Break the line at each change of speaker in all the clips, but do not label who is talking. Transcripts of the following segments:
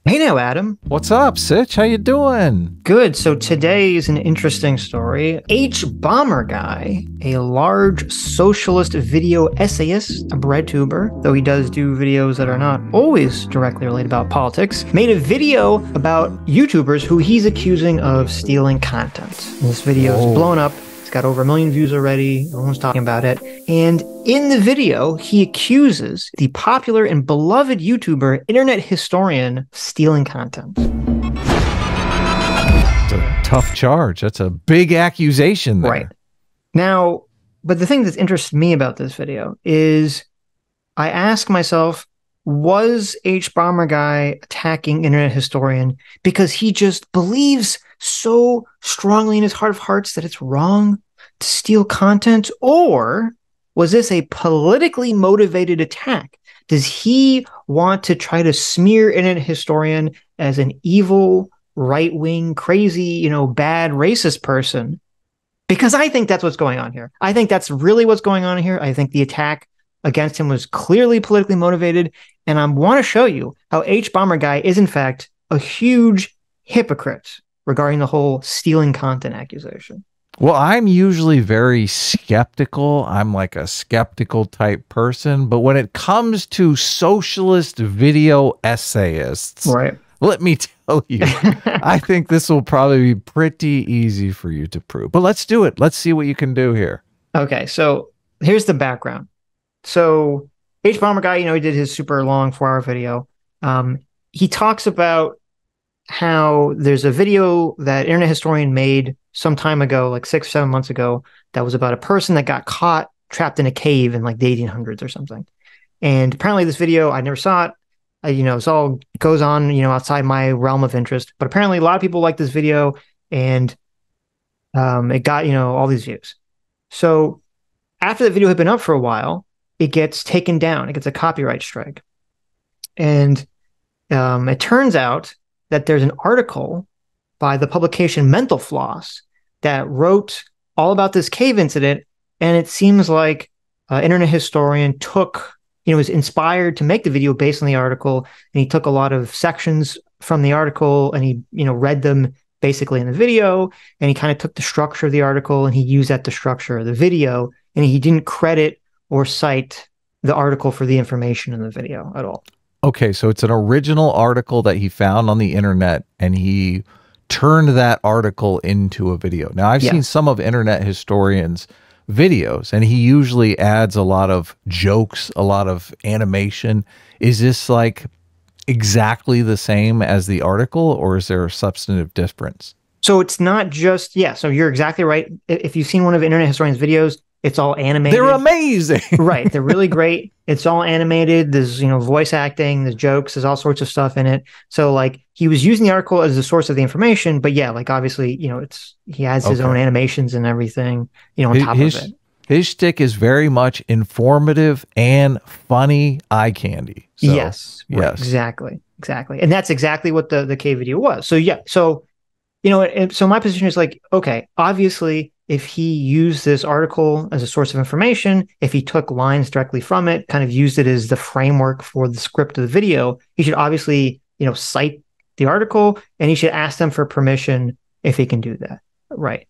Hey now, Adam.
What's up, Sitch? How you doing?
Good. So today is an interesting story. Hbomberguy, a large socialist video essayist, a breadtuber, though he does do videos that are not always directly related about politics, made a video about YouTubers who he's accusing of stealing content. And this video is blown up. It's got over 1 million views already. Everyone's talking about it. And in the video, he accuses the popular and beloved YouTuber, internet historian, of stealing content.
It's a tough charge. That's a big accusation there.
Right. Now, but the thing that interests me about this video is I ask myself, was Hbomberguy attacking internet historian because he just believes so strongly in his heart of hearts that it's wrong to steal content? Or was this a politically motivated attack? Does he want to try to smear internet historian as an evil, right-wing, crazy, bad racist person? Because I think that's what's going on here. I think that's really what's going on here. I think the attack against him was clearly politically motivated. And I want to show you how Hbomberguy is, in fact, a huge hypocrite regarding the whole stealing content accusation.
Well, I'm usually very skeptical. I'm like a skeptical type person. But when it comes to socialist video essayists,
right,
let me tell you, I think this will probably be pretty easy for you to prove. But let's do it. Let's see what you can do here.
Okay, so here's the background. So Hbomberguy, he did his super long 4-hour video. He talks about how there's a video that Internet Historian made some time ago, like 6 or 7 months ago, that was about a person that got caught trapped in a cave in like the 1800s or something. And apparently this video, I never saw it. It's all goes on, outside my realm of interest. But apparently a lot of people like this video, and it got, all these views. So after the video had been up for a while, it gets taken down. It gets a copyright strike. And it turns out that there's an article by the publication Mental Floss that wrote all about this cave incident. And it seems like Internet Historian was inspired to make the video based on the article. And he took a lot of sections from the article and he, read them basically in the video. And he kind of took the structure of the article and he used that to structure the video. And he didn't credit or cite the article for the information in the video at all.
Okay, so it's an original article that he found on the internet, and he turned that article into a video. Now, I've seen some of Internet Historian's videos, and he usually adds a lot of jokes, a lot of animation. Is this like exactly the same as the article, or is there a substantive difference?
So it's not just, so you're exactly right. If you've seen one of Internet Historian's videos, it's all animated.
They're amazing.
Right. They're really great. It's all animated. There's, voice acting, there's jokes, there's all sorts of stuff in it. So like he was using the article as the source of the information, but like obviously, he has his own animations and everything, on top of it.
His shtick is very much informative and funny eye candy. So,
yes. Right, exactly. And that's exactly what the K video was. So so my position is like, okay, obviously, if he used this article as a source of information, if he took lines directly from it, kind of used it as the framework for the script of the video, he should obviously, cite the article, and he should ask them for permission if he can do that. Right.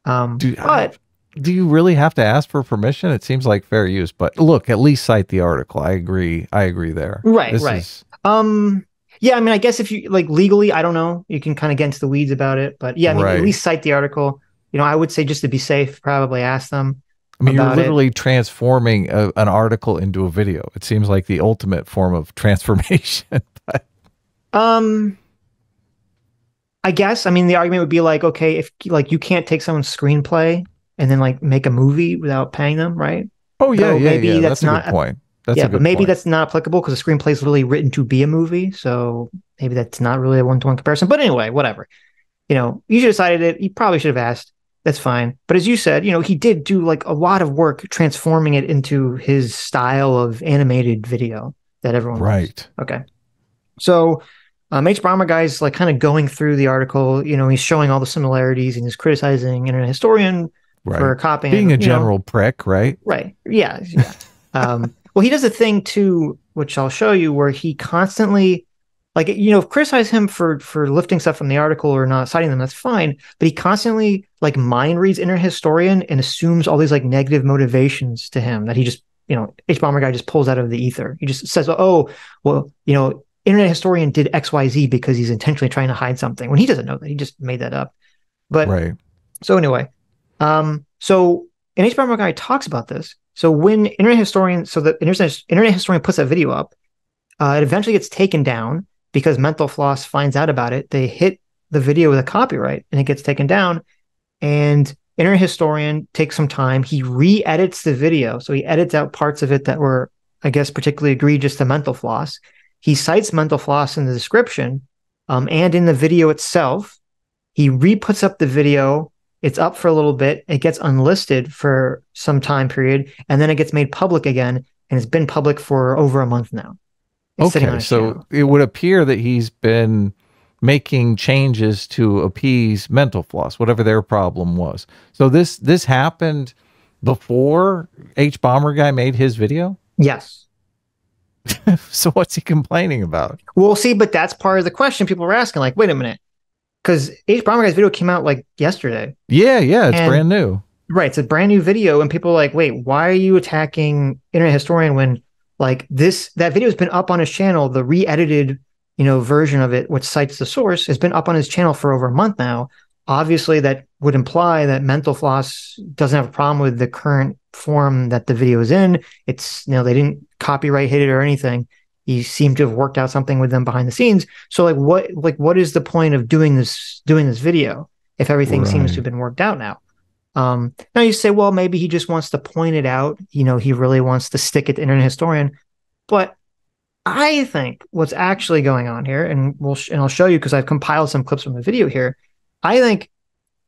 Do you really have to ask for permission? It seems like fair use, but look, at least cite the article. I agree there.
Right. Yeah, I guess if you legally, I don't know, you can kind of get into the weeds about it, but at least cite the article. I would say just to be safe, probably ask them.
You're literally transforming an article into a video. It seems like the ultimate form of transformation. But
I guess, the argument would be like, okay, if you can't take someone's screenplay and then make a movie without paying them, right?
Oh yeah, so maybe that's not a good point.
But maybe that's not applicable because the screenplay is really written to be a movie. So maybe that's not really a one-to-one comparison. But anyway, whatever. You should have decided it. You probably should have asked. That's fine. But as you said, he did do a lot of work transforming it into his style of animated video that everyone loves. Okay. So Hbomberguy's kind of going through the article. He's showing all the similarities and he's criticizing Internet Historian for copying.
Being a general prick, right?
Right. Yeah. Well, he does a thing too, which I'll show you, where he constantly like, criticize him for lifting stuff from the article or not citing them, that's fine. But he constantly like mind reads Internet Historian and assumes all these like negative motivations to him that he just, H Bomber Guy just pulls out of the ether. He just says, oh, well, Internet Historian did XYZ because he's intentionally trying to hide something, when he doesn't know that. He just made that up. But
right.
So anyway, so and H Bomber Guy talks about this. So when Internet Historian puts that video up, it eventually gets taken down because Mental Floss finds out about it. They hit the video with a copyright and it gets taken down. And Internet Historian takes some time. He re-edits the video. So he edits out parts of it that were, I guess, particularly egregious to Mental Floss. He cites Mental Floss in the description and in the video itself. He re-puts up the video. It's up for a little bit. It gets unlisted for some time period. And then it gets made public again. And it's been public for over a month now.
Okay, so it would appear that he's been making changes to appease Mental Floss, whatever their problem was. So this happened before H Bomber Guy made his video?
Yes.
So what's he complaining about?
Well, see, but that's part of the question people were asking. Like, wait a minute, because H Bomber Guy's video came out like yesterday.
Yeah, it's brand new.
Right, it's a brand new video, and people are like, wait, why are you attacking Internet Historian when like that video has been up on his channel, the re-edited, version of it, which cites the source, has been up on his channel for over a month now. Obviously, that would imply that Mental Floss doesn't have a problem with the current form that the video is in. It's, they didn't copyright hit it or anything. He seemed to have worked out something with them behind the scenes. So what is the point of doing this video if everything seems to have been worked out now? Now you say, well, maybe he just wants to point it out. He really wants to stick it to Internet Historian. But I think what's actually going on here, and I'll show you because I've compiled some clips from the video here. I think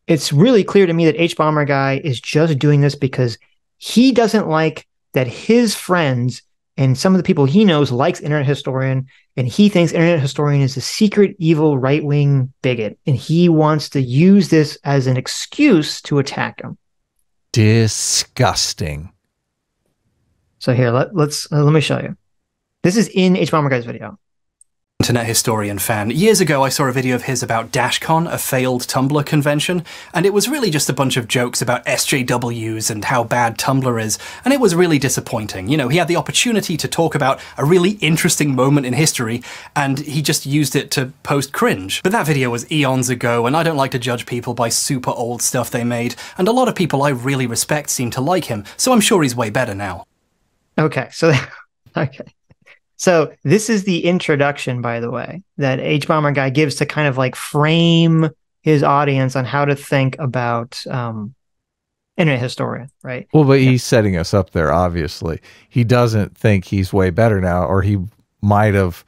it's really clear to me that H Bomber Guy is just doing this because he doesn't like that his friends and some of the people he knows likes Internet Historian, and he thinks Internet Historian is a secret, evil, right-wing bigot, and he wants to use this as an excuse to attack him.
Disgusting.
So here, let me show you. This is in H Bomber Guy's video.
Internet Historian fan. Years ago I saw a video of his about DashCon, a failed Tumblr convention, and it was really just a bunch of jokes about SJWs and how bad Tumblr is, and it was really disappointing. He had the opportunity to talk about a really interesting moment in history, and he just used it to post cringe. But that video was eons ago, and I don't like to judge people by super old stuff they made, and a lot of people I really respect seem to like him, so I'm sure he's way better now.
Okay, so this is the introduction, by the way, that H Bomber Guy gives to kind of like frame his audience on how to think about Internet Historian, right?
Well, but he's setting us up there, obviously. He doesn't think he's way better now, or he might have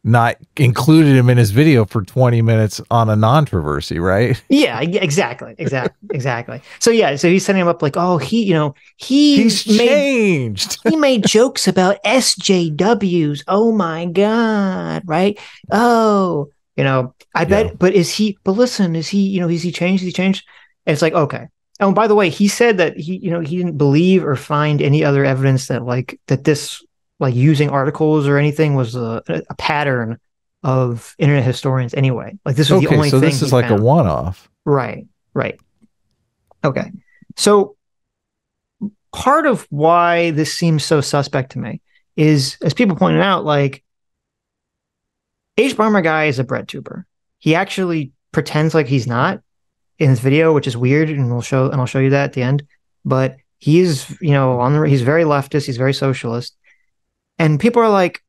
not included him in his video for 20 minutes on a non-controversy, right?
Yeah, exactly. So he's setting him up like, oh, he's
changed.
He made jokes about SJWs. Oh my God, right? Oh, I bet. But listen, is he changed? Has he changed? And it's like, okay. Oh, and by the way, he said that he didn't believe or find any other evidence that this using articles or anything was a pattern of Internet Historians anyway. Like this was the only thing.
So this is like a one-off.
Right. Okay. So part of why this seems so suspect to me is, as people pointed out, like H Bomber Guy is a bread tuber. He actually pretends like he's not in this video, which is weird, and I'll show you that at the end. But he is, he's very leftist, he's very socialist. And people are like,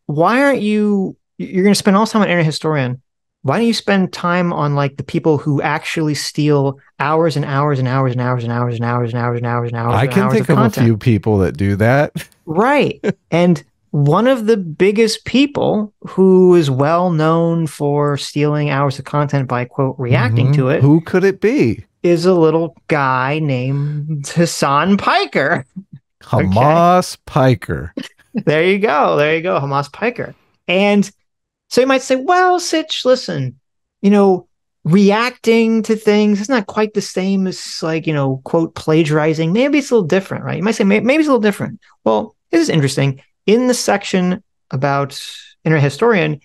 why aren't you're going to spend all this time on Internet Historian. Why don't you spend time on like the people who actually steal hours and hours and hours and hours and hours and hours and hours and hours and hours?
I can think of a few people that do that.
Right. And one of the biggest people who is well known for stealing hours of content by, quote, reacting to it.
Who could it be?
Is a little guy named Hasan Piker.
Hamas Piker.
There you go. Hamas Piker. And so you might say, well, Sitch, listen, reacting to things is not quite the same as like, quote, plagiarizing. Maybe it's a little different, right? You might say, maybe it's a little different. Well, this is interesting. In the section about Internet Historian,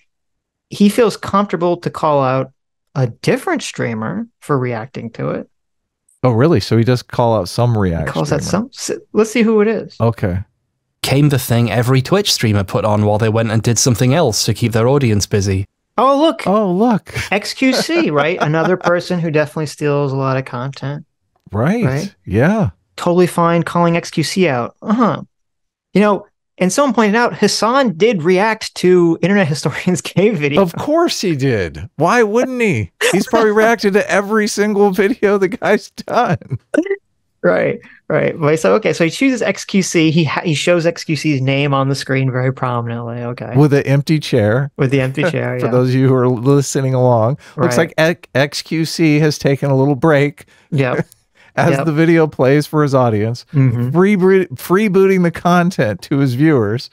he feels comfortable to call out a different streamer for reacting to it.
Oh, really? So he does call out some reaction.
Calls out some. Let's see who it is.
Okay.
Came the thing every Twitch streamer put on while they went and did something else to keep their audience busy.
Oh, look.
Oh, look.
XQC, right? Another person who definitely steals a lot of content.
Right. Yeah.
Totally fine calling XQC out. You know, and someone pointed out Hasan did react to Internet Historian's cave video.
Of course he did. Why wouldn't he? He's probably reacted to every single video the guy's done.
Right. So, okay, so he chooses XQC. He shows XQC's name on the screen very prominently. Okay.
With the empty chair.
With the empty chair,
For those of you who are listening along.
Right.
Looks like XQC has taken a little break.
Yep.
As the video plays for his audience, freebooting the content to his viewers.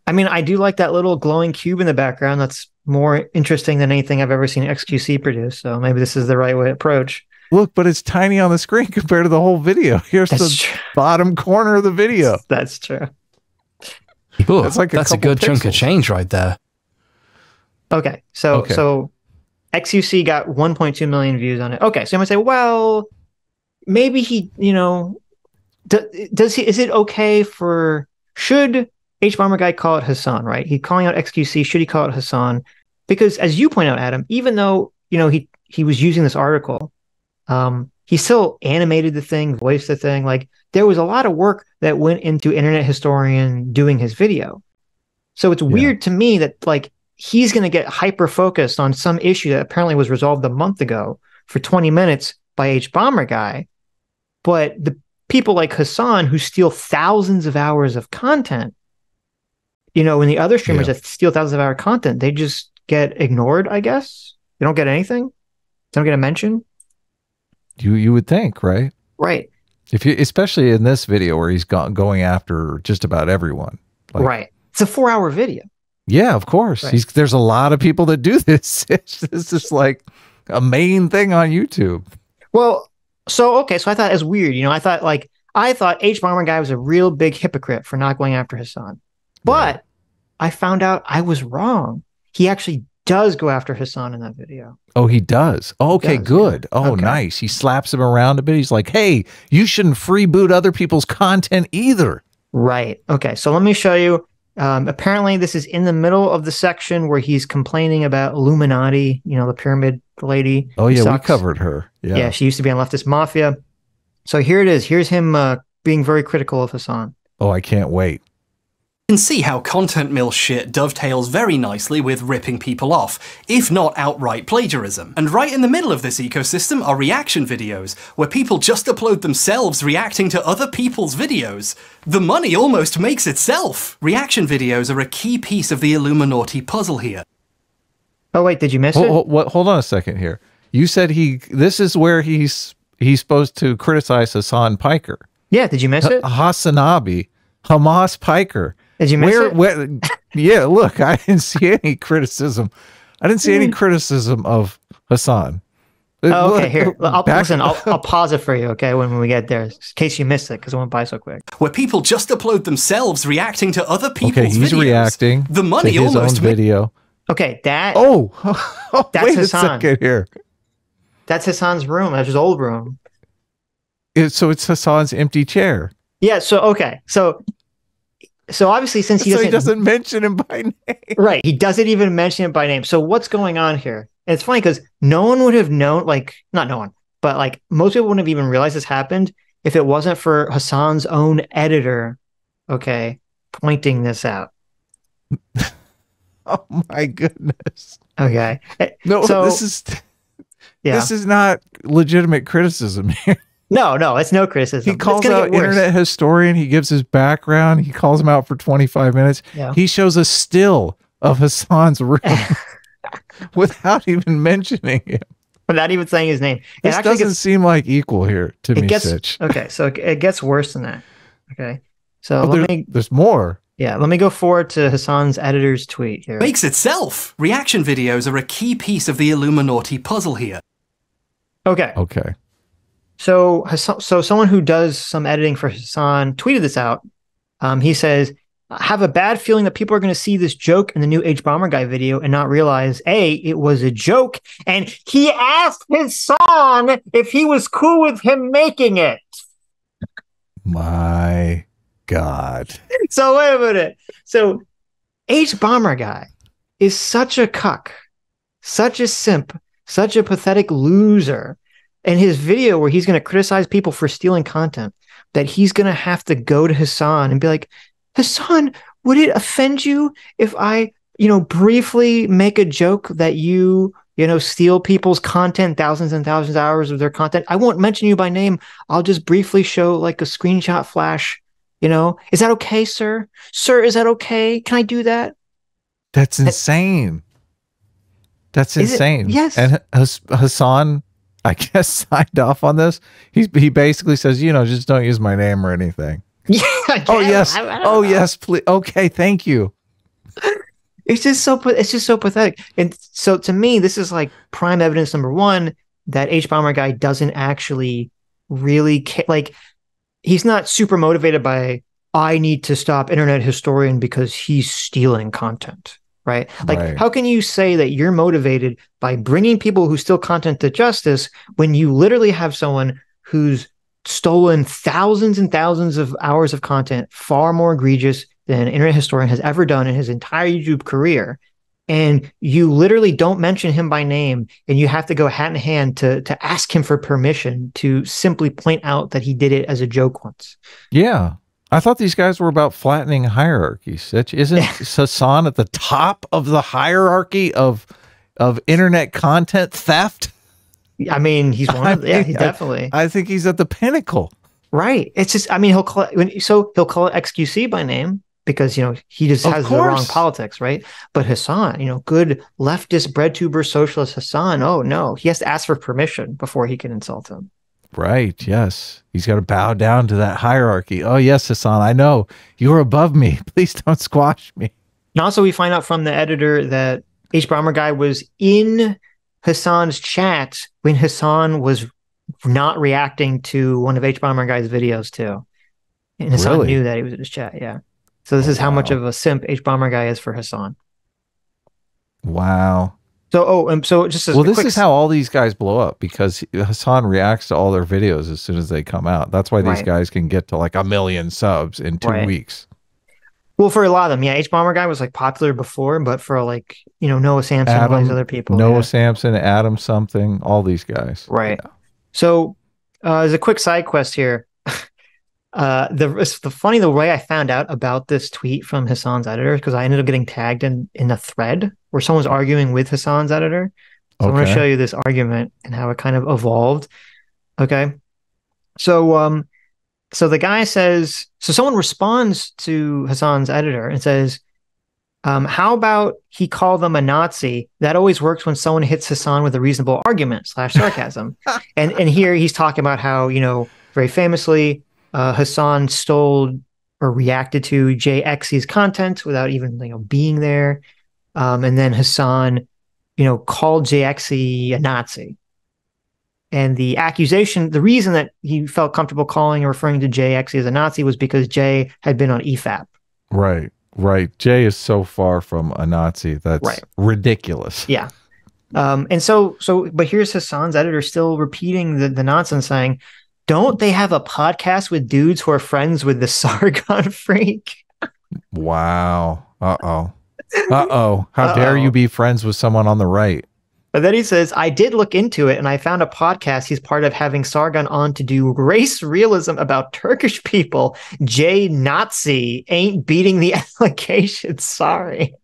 I mean, I do like that little glowing cube in the background. That's more interesting than anything I've ever seen XQC produce. So maybe this is the right way to approach.
Look, but it's tiny on the screen compared to the whole video. Here's bottom corner of the video.
That's true.
Ooh, that's a good
pixels.
Chunk of change right there.
Okay, so XQC got 1.2 million views on it. Okay, so I'm gonna say, well, maybe he, you know, does he? Is it okay for? Should H-Bomber Guy call it Hasan? Right? He's calling out XQC. Should he call it Hasan? Because as you point out, Adam, even though he was using this article, he still animated the thing, voiced the thing. Like there was a lot of work that went into Internet Historian doing his video. So it's weird to me that like he's going to get hyper focused on some issue that apparently was resolved a month ago for 20 minutes by H-Bomber Guy. But the people like Hasan who steal thousands of hours of content, and the other streamers that steal thousands of hours of content, they just get ignored, I guess. They don't get anything. They don't get a mention.
You would think, right?
Right.
Especially in this video where he's going after just about everyone. Like,
right. It's a 4-hour video.
Yeah, of course.
Right.
There's a lot of people that do this. This is like a main thing on YouTube.
Well, so I thought it was weird. I thought H-Bomber Guy was a real big hypocrite for not going after Hasan. But I found out I was wrong. He actually does go after Hasan in that video.
Oh, he does. Oh, okay, good.
Yeah.
Oh, nice. He slaps him around a bit. He's like, hey, you shouldn't freeboot other people's content either.
Right. Okay, so let me show you. Apparently, this is in the middle of the section where he's complaining about Illuminati, the pyramid lady.
Oh, yeah, we covered her.
Yeah, she used to be on Leftist Mafia. So here it is. Here's him being very critical of Hasan.
Oh, I can't wait.
You can see how content mill shit dovetails very nicely with ripping people off, if not outright plagiarism. And right in the middle of this ecosystem are reaction videos, where people just upload themselves reacting to other people's videos. The money almost makes itself! Reaction videos are a key piece of the Illuminati puzzle here.
Oh wait, did you miss it?
Hold on a second here. You said this is where he's supposed to criticize Hasan Piker.
Yeah, did you miss it?
Hasanabi, Hamas Piker.
Did you miss it?
Yeah, look, I didn't see any criticism. I didn't see any criticism of Hasan.
Oh, okay, here. I'll pause it for you, okay, when we get there, in case you missed it, because it went by so quick.
Where people just upload themselves reacting to other people's videos.
Okay, he's reacting
the money
to his
almost
own video.
Okay, that...
that's wait Hasan. A second here.
That's Hasan's room. That's his old room.
So it's Hasan's empty chair.
Yeah, so obviously, since he
doesn't mention him by name.
Right. He doesn't even mention it by name. So what's going on here? And it's funny because no one would have known, not no one, but most people wouldn't have even realized this happened if it wasn't for Hasan's own editor, pointing this out.
Oh my goodness.
Okay.
No, this is not legitimate criticism here.
No, it's no criticism.
He calls out Internet Historian. He gives his background. He calls him out for 25 minutes.
Yeah.
He shows a still of Hasan's room without even mentioning him.
Without even saying his name.
This doesn't seem like equal here to me, Sitch.
Okay, so it gets worse than that. Okay. So
there's more.
Yeah, let me go forward to Hasan's editor's tweet here.
Makes itself! Reaction videos are a key piece of the Illuminati puzzle here.
Okay. So someone who does some editing for Hasan tweeted this out. He says, have a bad feeling that people are going to see this joke in the new hbomberguy video and not realize, A, it was a joke, and he asked Hasan if he was cool with him making it.
My God.
So wait a minute. So hbomberguy is such a cuck, such a simp, such a pathetic loser. In his video where he's going to criticize people for stealing content, that he's going to have to go to Hasan and be like, Hasan, would it offend you if I, briefly make a joke that you steal people's content, thousands and thousands of hours of their content? I won't mention you by name. I'll just briefly show like a screenshot flash. Is that okay, sir? Sir, is that okay? Can I do that?
That's insane. That's insane.
Yes.
And Hasan, I guess, signed off on this. He basically says, just don't use my name or anything.
Yeah.
Oh yes. Oh yes, please. Okay, thank you.
It's just so pathetic. And so to me, this is like prime evidence number one that hbomberguy doesn't actually really care. Like, he's not super motivated by, I need to stop internet historian because he's stealing content. Right? Like, how can you say that you're motivated by bringing people who steal content to justice when you literally have someone who's stolen thousands and thousands of hours of content, far more egregious than an internet historian has ever done in his entire YouTube career, and you literally don't mention him by name, and you have to go hat in hand to ask him for permission to simply point out that he did it as a joke once?
Yeah. I thought these guys were about flattening hierarchies. Isn't Hasan at the top of the hierarchy of internet content theft?
I mean, he's one of them. Yeah, definitely.
I think he's at the pinnacle.
Right. It's just, I mean, he'll call it XQC by name because, he just has the wrong politics, right? But Hasan, good leftist breadtuber socialist Hasan, oh no, he has to ask for permission before he can insult him.
Right. Yes. He's got to bow down to that hierarchy. Oh, yes, Hasan, I know. You're above me. Please don't squash me.
And also, we find out from the editor that hbomberguy was in Hasan's chat when Hasan was not reacting to one of hbomberguy's videos, too. And Hasan knew that he was in his chat. Yeah. So this is how much of a simp hbomberguy is for Hasan.
Wow.
So, just as
this is how all these guys blow up, because Hasan reacts to all their videos as soon as they come out. That's why these guys can get to like 1 million subs in 2 weeks.
Well, for a lot of them, yeah. hbomberguy was like popular before, but for like, Noah Samson, all these other people.
Noah Samson, Adam something, all these guys.
Right. Yeah. So, as a quick side quest here, the way I found out about this tweet from Hasan's editor, because I ended up getting tagged in a thread where someone's arguing with Hasan's editor. So I'm going to show you this argument and how it kind of evolved. Okay. So the guy says, so someone responds to Hasan's editor and says, how about he call them a Nazi? That always works when someone hits Hasan with a reasonable argument / sarcasm. and here he's talking about how, very famously, Hasan stole or reacted to JXC's content without even being there, and then Hasan called JXC a Nazi, and the accusation, the reason that he felt comfortable calling and referring to JXC as a Nazi was because Jay had been on EFAP.
Right. Jay is so far from a Nazi that's ridiculous.
Yeah. And so but here's Hasan's editor still repeating the nonsense, saying, don't they have a podcast with dudes who are friends with the Sargon freak?
Wow. Uh-oh. How dare you be friends with someone on the right?
But then he says, I did look into it and I found a podcast he's part of having Sargon on to do race realism about Turkish people. Jay Nazi ain't beating the allegation. Sorry.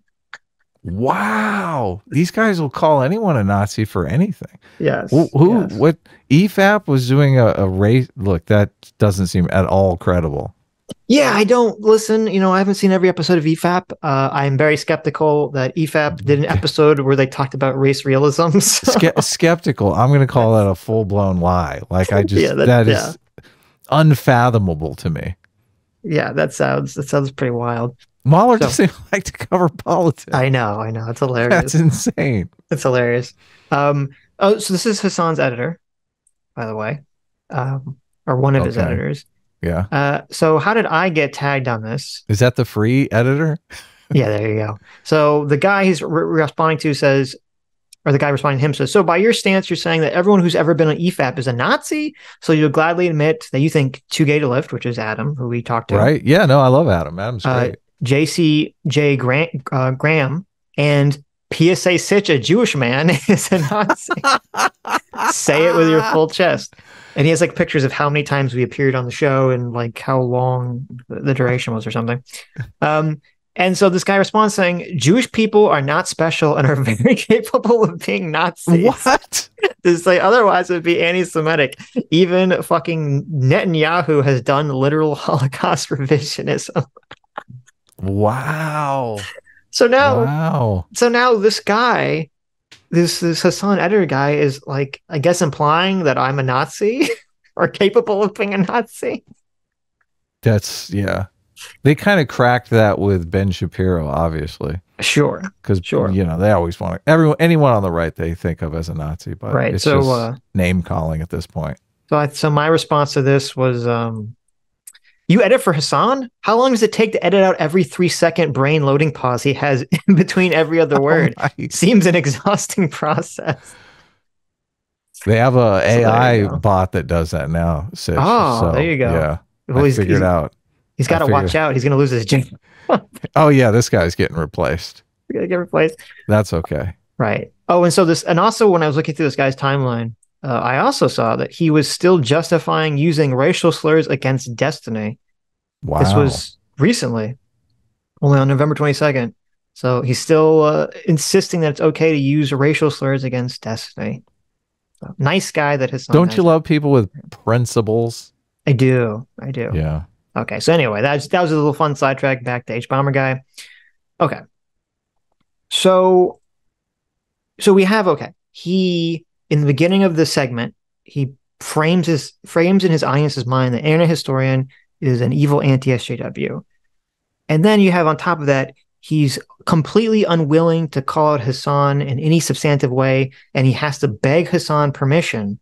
Wow. These guys will call anyone a Nazi for anything.
Yes.
What EFAP was doing a race? Look, that doesn't seem at all credible.
Yeah, I don't listen. I haven't seen every episode of EFAP. I'm very skeptical that EFAP did an episode where they talked about race realism. So.
Skeptical. I'm going to call that a full blown lie. Like that is unfathomable to me.
Yeah, that sounds pretty wild.
Mahler doesn't like to cover politics.
I know. It's hilarious.
That's insane.
It's hilarious. So this is Hasan's editor, by the way, or one of his editors.
Yeah.
So how did I get tagged on this?
Is that the free editor?
Yeah, there you go. So the guy he's responding to says, or the guy responding to him says, so by your stance, you're saying that everyone who's ever been on EFAP is a Nazi? So you'll gladly admit that you think Too Gay to Lift, which is Adam, who we talked to.
Right. Yeah, no, I love Adam. Adam's great.
JCJ Graham and PSA Sitch, a Jewish man, is a Nazi. Say it with your full chest. And he has like pictures of how many times we appeared on the show and like how long the duration was or something. And so this guy responds saying, Jewish people are not special and are very capable of being Nazis.
What?
To say otherwise would be anti-Semitic. Even fucking Netanyahu has done literal Holocaust revisionism.
Wow.
So now this guy, this Hasan editor guy is like, I guess implying that I'm a Nazi or capable of being a Nazi.
That's, yeah. They kind of cracked that with Ben Shapiro, obviously.
Sure.
Because, you know, they always want to, anyone on the right they think of as a Nazi, but
right.
it's just name calling at this point.
So my response to this was, you edit for Hasan? How long does it take to edit out every 3-second brain loading pause he has in between every other word? Seems an exhausting process.
They have a AI bot that does that now. Sitch,
there you go.
Yeah, well, I figured out.
He's got to watch out. He's going to lose his job.
Oh yeah, this guy's getting replaced.
We're going to get replaced.
That's okay.
Right. Oh, and also when I was looking through this guy's timeline, I also saw that he was still justifying using racial slurs against Destiny.
Wow.
This was recently, only on November 22nd. So he's still insisting that it's okay to use racial slurs against Destiny. So, nice guy that has.
Don't you love people with principles?
I do.
Yeah.
Okay. So anyway, that was a little fun sidetrack back to H-Bomber guy. Okay. So we have, he, in the beginning of the segment, he frames in his audience's mind that internet historian is an evil anti-SJW. And then you have on top of that, he's completely unwilling to call out Hasan in any substantive way, and he has to beg Hasan permission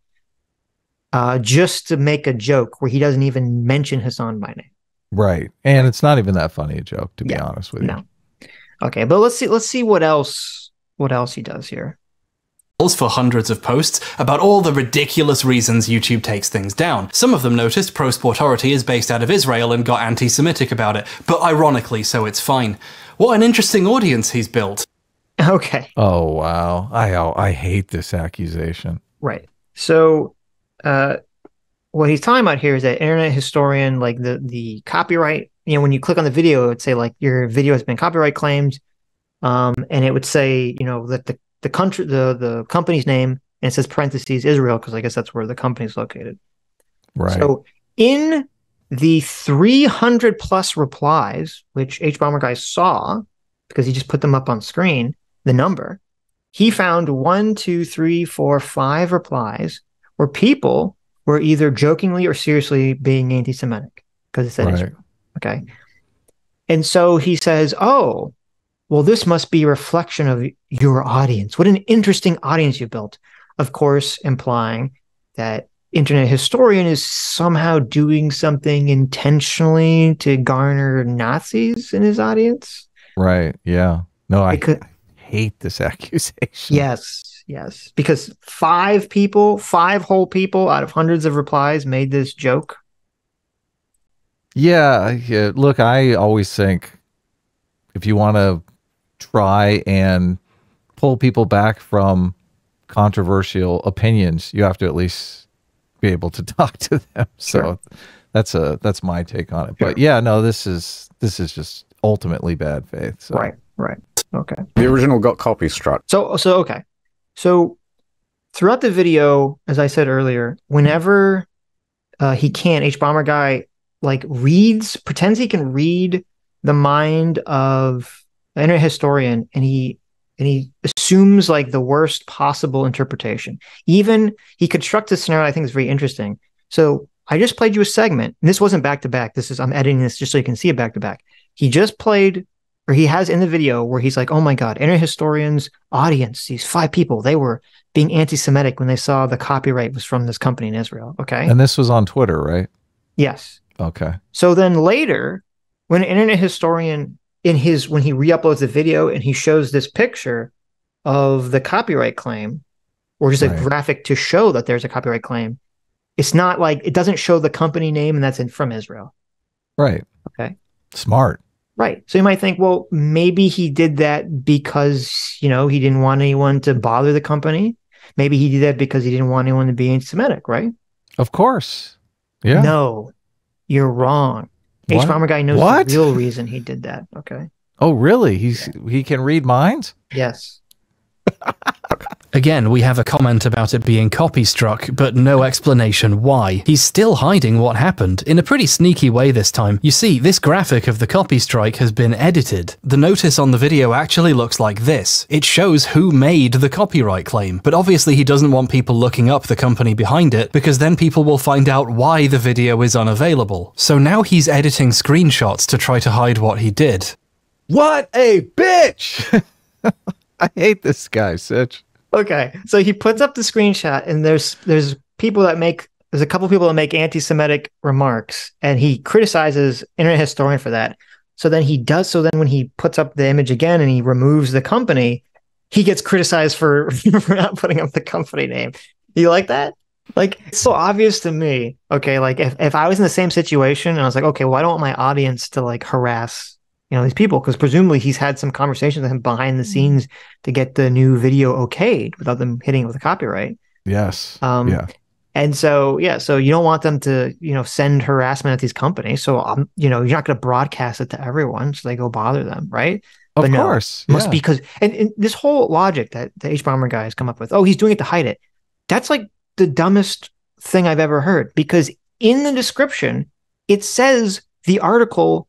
just to make a joke where he doesn't even mention Hasan by name.
Right. And it's not even that funny a joke, to be honest with you.
No. Okay, but let's see what else he does here.
For hundreds of posts about all the ridiculous reasons YouTube takes things down. Some of them noticed Pro Sportority is based out of Israel and got anti-Semitic about it, but ironically, so it's fine. What an interesting audience he's built.
Okay.
Oh, wow. I hate this accusation.
Right. So, what he's talking about here is that internet historian, like the copyright, you know, when you click on the video, it would say like your video has been copyright claimed. And it would say, you know, that the country, the company's name, and it says parentheses Israel, because I guess that's where the company is located.
Right.
So in the 300 plus replies, which H-Bomber guy saw, because he just put them up on screen, the number, he found 1, 2, 3, 4, 5 replies where people were either jokingly or seriously being anti-Semitic because it said Israel. Okay. And so he says, oh, well, this must be a reflection of your audience. What an interesting audience you built. Of course, implying that internet historian is somehow doing something intentionally to garner Nazis in his audience.
Right. Yeah. No, I hate this accusation.
Yes. Because 5 whole people out of hundreds of replies made this joke.
Yeah. Look, I always think if you want to try and pull people back from controversial opinions, you have to at least be able to talk to them. So that's my take on it. But yeah, no, this is just ultimately bad faith. So.
Right. Okay.
The original got copy struck.
So okay. So throughout the video, as I said earlier, whenever he can, H-Bomber guy like pretends he can read the mind of the internet historian, and he assumes like the worst possible interpretation. Even he constructs a scenario I think is very interesting. So I just played you a segment, and this wasn't back to back. I'm editing this just so you can see it back to back. He just played, or he has in the video where he's like, oh my God, internet historians audience, these 5 people, they were being anti-Semitic when they saw the copyright was from this company in Israel. Okay.
And this was on Twitter, right?
Yes.
Okay.
So then later, when an internet historian when he re-uploads the video and he shows this picture of the copyright claim, or just a graphic to show that there's a copyright claim, it's not like, it doesn't show the company name and that's from Israel.
Right.
Okay.
Smart.
Right. So you might think, well, maybe he did that because, he didn't want anyone to bother the company. Maybe he did that because he didn't want anyone to be anti-Semitic, right?
Of course. Yeah.
No, you're wrong. HBomberguy knows the real reason he did that. Okay.
Oh, really? He can read minds?
Yes.
Again, we have a comment about it being copy struck, but no explanation why. He's still hiding what happened, in a pretty sneaky way this time. You see, this graphic of the copy strike has been edited. The notice on the video actually looks like this. It shows who made the copyright claim, but obviously he doesn't want people looking up the company behind it, because then people will find out why the video is unavailable. So now he's editing screenshots to try to hide what he did.
What a bitch! I hate this guy, Sitch.
Okay, so he puts up the screenshot, and there's a couple people that make anti-Semitic remarks, and he criticizes Internet Historian for that. So then when he puts up the image again and he removes the company, he gets criticized for not putting up the company name. You like that? Like, it's so obvious to me. Okay, like if I was in the same situation and I was like, okay, well, I don't want my audience to like harass these people, because presumably he's had some conversations with him behind the scenes to get the new video okayed without them hitting it with a copyright.
Yes.
Yeah. And so, so you don't want them to, send harassment at these companies. So, you're not going to broadcast it to everyone so they go bother them, right?
Of course.
Must be because, and this whole logic that the HBomber guy has come up with, he's doing it to hide it. That's like the dumbest thing I've ever heard, because in the description, it says the article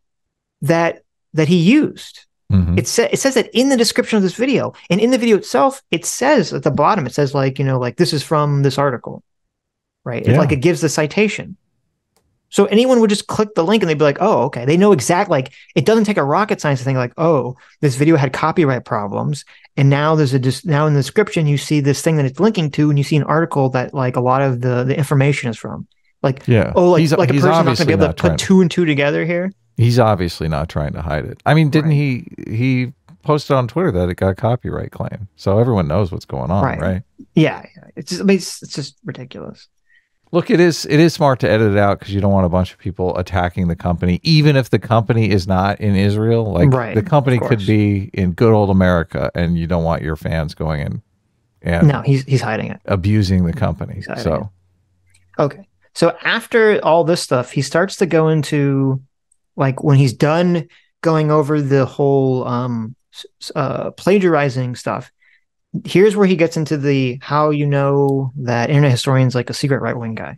that he used. Mm-hmm. It says that in the description of this video, and in the video itself, it says at the bottom, it says like this is from this article, right? Yeah. It gives the citation. So anyone would just click the link and they'd be like, oh, okay. They know exactly, like, it doesn't take a rocket science to think like, oh, this video had copyright problems. And now now in the description, you see this thing that it's linking to, and you see an article that like a lot of the information is from. Like, he's a person's not going to be able to put two and two together here.
He's obviously not trying to hide it. I mean, didn't he posted on Twitter that it got a copyright claim? So everyone knows what's going on, right?
Yeah. It's just ridiculous.
Look, it is smart to edit it out, because you don't want a bunch of people attacking the company, even if the company is not in Israel. Like, the company could be in good old America, and you don't want your fans going in and
no, he's hiding it,
abusing the company. So
okay. So after all this stuff, he starts to go into, like, when he's done going over the whole plagiarizing stuff, here's where he gets into the how that Internet Historian's like a secret right-wing guy.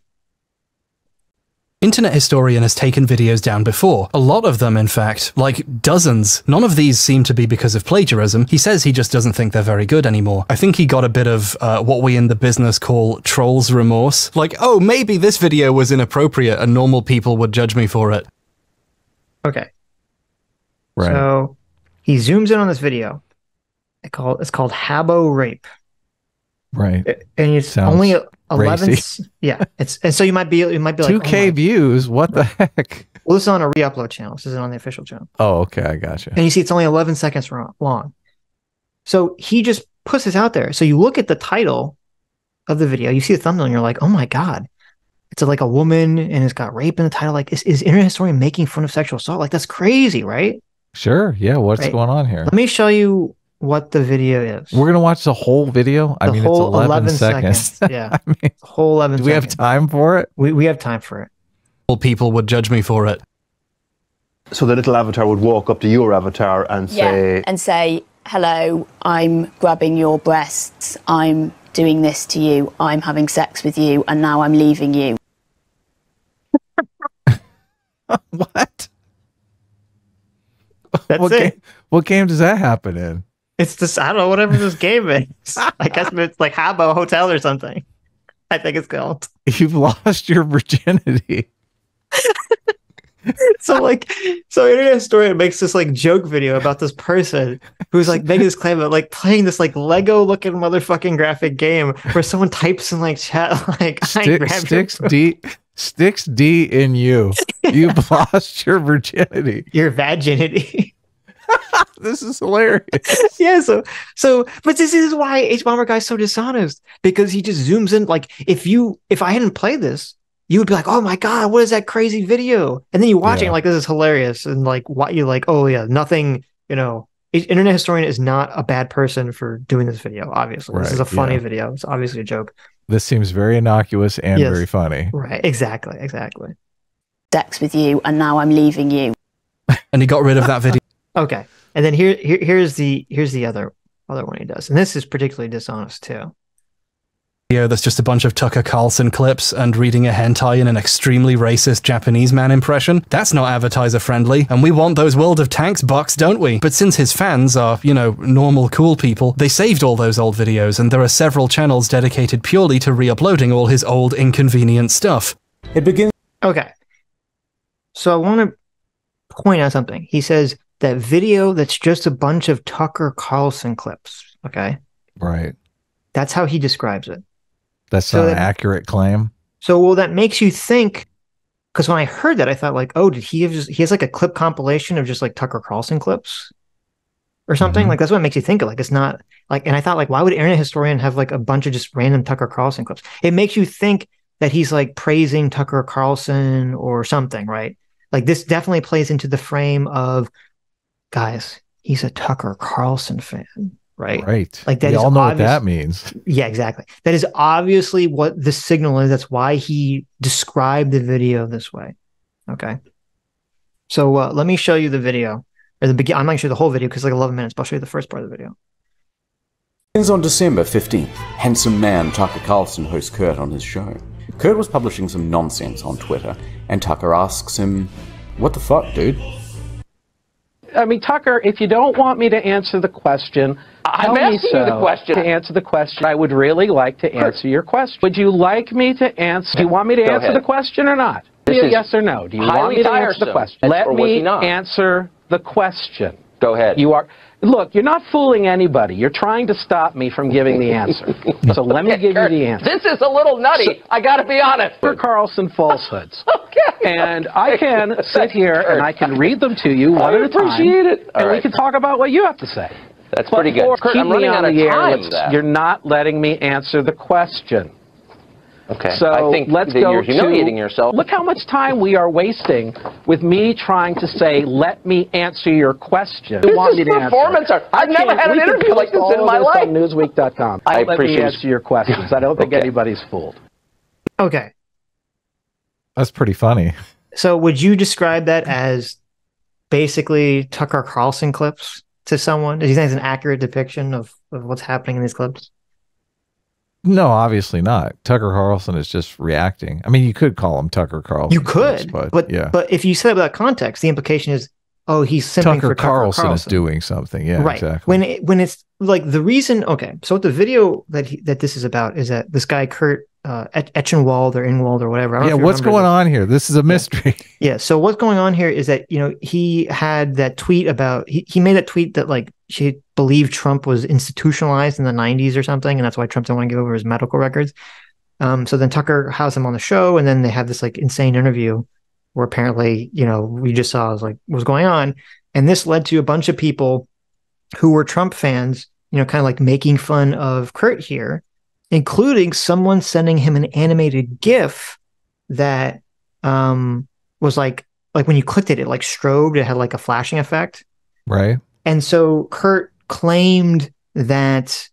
Internet Historian has taken videos down before. A lot of them, in fact, like dozens. None of these seem to be because of plagiarism. He says he just doesn't think they're very good anymore. I think he got a bit of what we in the business call troll's remorse. Like, oh, maybe this video was inappropriate and normal people would judge me for it.
Okay.
Right.
So he zooms in on this video. It's called Habbo Rape.
Right.
And it's
Sounds
only 11.
racy.
Yeah. And so you might be like
2K views. What the heck?
Well, this is on a re-upload channel. This isn't on the official channel.
Oh, okay. I gotcha.
And you see it's only 11 seconds long. So he just puts this out there. So you look at the title of the video, you see the thumbnail, and you're like, oh my God. It's like a woman, and it's got rape in the title. Like, is Internet Historian making fun of sexual assault? Like, that's crazy, right?
Sure. Yeah. What's going on here?
Let me show you what the video is.
We're going to watch the whole video? I mean, it's 11 seconds.
Yeah.
I mean,
the whole 11
seconds. Do we have time for it?
We have time for it.
Well, people would judge me for it.
So the little avatar would walk up to your avatar and
say, hello, I'm grabbing your breasts. I'm doing this to you. I'm having sex with you, and now I'm leaving you.
What?
That's it.
What game does that happen in?
It's this, I don't know, whatever this game is. I guess it's like Habbo Hotel or something. I think it's called.
You've lost your virginity.
So like, so Internet Historian makes this like joke video about this person who's like making this claim about like playing this like Lego looking motherfucking graphic game where someone types in like chat like
sticks D in you. You've lost your virginity.
Your vaginity.
This is hilarious.
Yeah, but this is why H Bomber Guy's so dishonest, because he just zooms in. Like if I hadn't played this, you would be like, oh my God, what is that crazy video? And then you watch it and like, this is hilarious. And like, what you're like, oh yeah, nothing, Internet Historian is not a bad person for doing this video. Obviously, this is a funny video. It's obviously a joke.
This seems very innocuous and very funny.
Right. Exactly.
Sex with you, and now I'm leaving you.
And he got rid of that video.
Okay. And then here's the other one he does. And this is particularly dishonest too.
That's just a bunch of Tucker Carlson clips and reading a hentai in an extremely racist Japanese man impression. That's not advertiser friendly, and we want those World of Tanks bucks, don't we? But since his fans are, normal cool people, they saved all those old videos, and there are several channels dedicated purely to re-uploading all his old inconvenient stuff.
Okay. So I want to point out something. He says that video that's just a bunch of Tucker Carlson clips. Okay.
Right.
That's how he describes it.
That's not an accurate claim.
So, well, that makes you think, because when I heard that, I thought like, oh, did he has like a clip compilation of just like Tucker Carlson clips or something? Like, that's what it makes you think of. Like, it's not like, and I thought like, why would Internet Historian have like a bunch of just random Tucker Carlson clips? It makes you think that he's like praising Tucker Carlson or something, right? Like, this definitely plays into the frame of, guys, he's a Tucker Carlson fan. Right. Like that. We
all know what that means.
Yeah, exactly. That is obviously what the signal is. That's why he described the video this way. Okay. So let me show you the video, or the beginning. I'm not sure the whole video because it's like 11 minutes, but I'll show you the first part of the video.
Begins on December 15th. Handsome man Tucker Carlson hosts Kurt on his show. Kurt was publishing some nonsense on Twitter, and Tucker asks him, "What the fuck, dude?"
I mean, Tucker, if you don't want me to answer the question,
I'm asking you the question.
To answer the question, I would really like to answer your question. Would you like me to answer? Do you want me to answer the question or not? Yes or no? Do you want me to answer the question? Let me answer the question.
Go ahead.
Look, you're not fooling anybody. You're trying to stop me from giving the answer. So let me give you the answer.
This is a little nutty. I got to be honest.
Tucker Carlson falsehoods.
Okay.
And I can sit here and I can read them to you one at a time.
I appreciate it.
And we can talk about what you have to say.
That's pretty good.
Kurt, I'm running out of time. You're not letting me answer the question.
Okay.
So
I think
let's
that you're humiliating yourself.
Look how much time we are wasting with me trying to say, let me answer your question.
This is performance art. I've never had an interview like this in my life.
On Newsweek.com.
I
let me answer your questions. I don't think anybody's fooled.
Okay.
That's pretty funny.
So would you describe that as basically Tucker Carlson clips to someone? Do you think it's an accurate depiction of what's happening in these clips?
No, obviously not. Tucker Carlson is just reacting. I mean, you could call him Tucker Carlson.
You could, but if you say it without context, the implication is, oh, he's simping
Tucker
for
Carlson is doing something. Yeah,
right.
Exactly.
When it's like the reason. Okay, so what the video that this is about is that this guy Kurt Etchenwald or Ingwald or whatever.
Yeah, what's going on here? This is a mystery.
Yeah. So what's going on here is that he had that tweet about he made that tweet that like she believed Trump was institutionalized in the 90s or something, and that's why Trump didn't want to give over his medical records. So then Tucker has him on the show, and then they have this like insane interview where apparently we just saw was like what was going on, and this led to a bunch of people who were Trump fans, kind of like making fun of Kurt here, including someone sending him an animated GIF that was like when you clicked it like strobed, it had like a flashing effect.
Right.
And so Kurt claimed that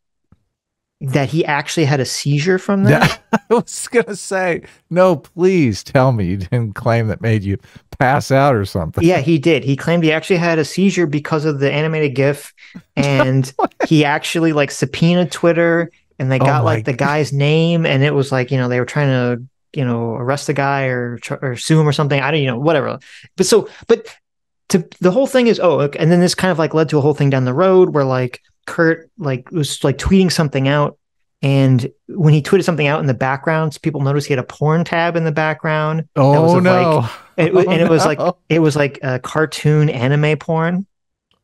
he actually had a seizure from that.
I was going to say, no, please tell me you didn't claim that made you pass out or something.
Yeah, he did. He claimed he actually had a seizure because of the animated GIF, and he actually like subpoenaed Twitter, and they got like the guy's name, and it was like, they were trying to, arrest the guy or sue him or something. I don't, whatever. But the whole thing is, and then this kind of like led to a whole thing down the road where like Kurt like was like tweeting something out, And when he tweeted something out in the background, people noticed he had a porn tab in the background.
Oh no!
It was like a cartoon anime porn.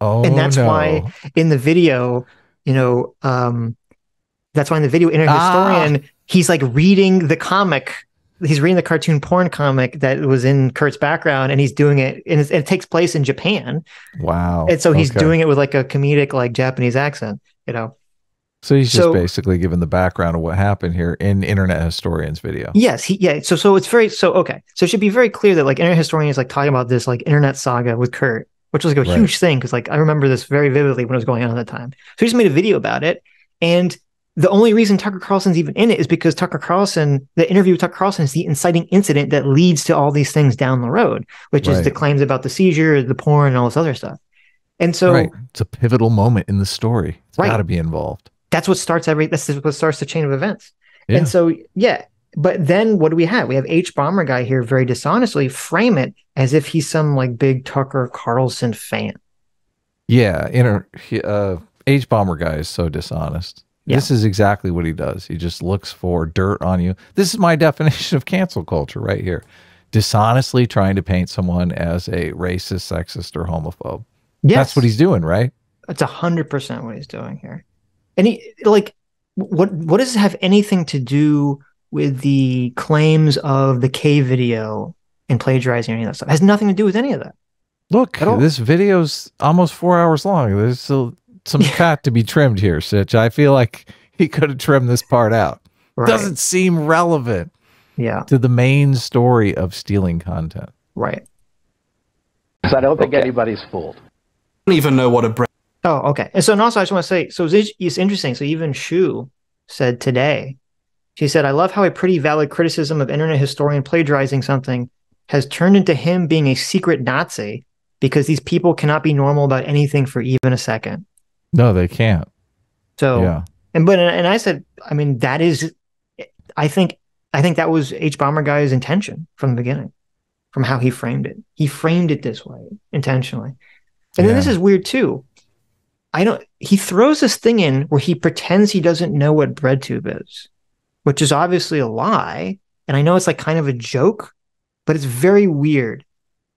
Oh,
and that's why in the video, that's why in the video, Internet Historian, he's like reading the comic. He's reading the cartoon porn comic that was in Kurt's background, and he's doing it, and it takes place in Japan.
Wow!
And so he's doing it with like a comedic, like Japanese accent,
So he's just basically giving the background of what happened here in Internet Historian's video.
Yes, So it's very okay. So it should be very clear that like Internet Historian is like talking about this like internet saga with Kurt, which was like a huge thing because like I remember this very vividly when it was going on at the time. So he just made a video about it, and the only reason Tucker Carlson's even in it is because the interview with Tucker Carlson is the inciting incident that leads to all these things down the road, which is the claims about the seizure, the porn, and all this other stuff. And so
it's a pivotal moment in the story. It's got to be involved.
That's what starts the chain of events. Yeah. And so, but then what do we have? We have H Bomber Guy here very dishonestly frame it as if he's some like big Tucker Carlson fan.
Yeah. H Bomber Guy is so dishonest. Yeah. This is exactly what he does. He just looks for dirt on you. This is my definition of cancel culture right here. Dishonestly trying to paint someone as a racist, sexist, or homophobe. Yes. That's what he's doing, right?
That's 100% what he's doing here. And he like, what does it have anything to do with the claims of the K video and plagiarizing or any of that stuff? It has nothing to do with any of that.
Look, this video's almost 4 hours long. There's still some fat to be trimmed here, Sitch. I feel like he could have trimmed this part out. Doesn't seem relevant to the main story of stealing content.
Right.
So I don't think anybody's fooled.
I don't even know what a
Oh, okay. And so, and also, I just want to say, so it's interesting. So even Shu said today, she said, I love how a pretty valid criticism of Internet Historian plagiarizing something has turned into him being a secret Nazi because these people cannot be normal about anything for even a second.
No, they can't.
So, and I said, I mean, that is, I think that was H Bomber Guy's intention from the beginning, from how he framed it. He framed it this way intentionally. And then this is weird too. He throws this thing in where he pretends he doesn't know what BreadTube is, which is obviously a lie. And I know it's like kind of a joke, but it's very weird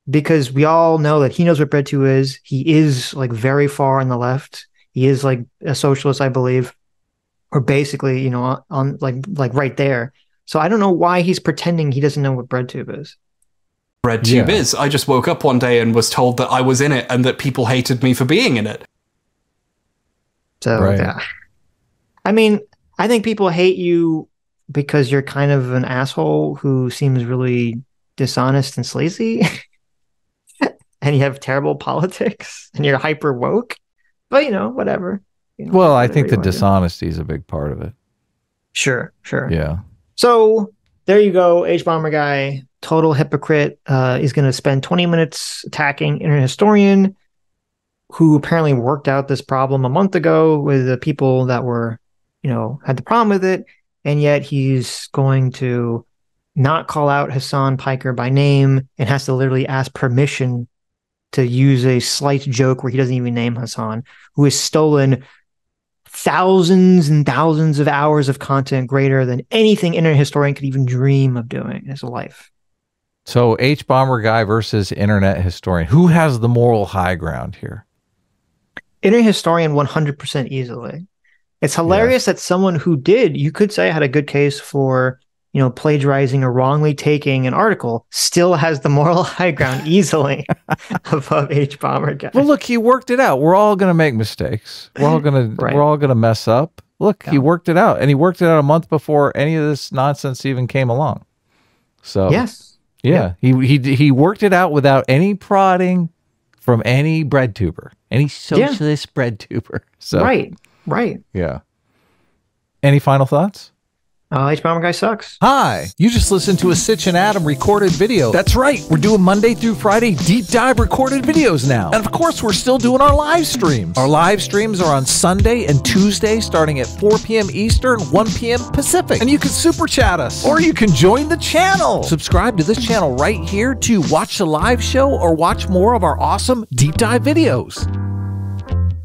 because we all know that he knows what BreadTube is. He is like very far on the left. He is like a socialist, I believe, or basically, on like right there. So I don't know why he's pretending he doesn't know what BreadTube is.
BreadTube is. I just woke up one day and was told that I was in it and that people hated me for being in it.
So, I mean, I think people hate you because you're kind of an asshole who seems really dishonest and sleazy and you have terrible politics and you're hyper woke, but whatever.
Well, I think the dishonesty is a big part of it.
Sure.
Yeah.
So there you go. H Bomber Guy, total hypocrite. He's going to spend 20 minutes attacking Internet Historian, who apparently worked out this problem a month ago with the people that were, had the problem with it. And yet he's going to not call out Hasan Piker by name and has to literally ask permission to use a slight joke where he doesn't even name Hasan, who has stolen thousands and thousands of hours of content greater than anything Internet Historian could even dream of doing in his life.
So H Bomber Guy versus Internet Historian. Who has the moral high ground here?
Internet Historian 100% easily. It's hilarious that someone who you could say had a good case for, plagiarizing or wrongly taking an article still has the moral high ground easily above H Bomber Guy.
Well, look, he worked it out. We're all going to make mistakes. We're all going to mess up. Look, he worked it out, and he worked it out a month before any of this nonsense even came along. So he worked it out without any prodding from any BreadTuber, any socialist BreadTuber. So
right.
Yeah. Any final thoughts?
H Bomber Guy sucks.
Hi, you just listened to a Sitch and Adam recorded video. That's right, we're doing Monday through Friday deep dive recorded videos now. And of course, we're still doing our live streams. Our live streams are on Sunday and Tuesday starting at 4 p.m. Eastern, 1 p.m. Pacific. And you can super chat us, or you can join the channel. Subscribe to this channel right here to watch the live show or watch more of our awesome deep dive videos.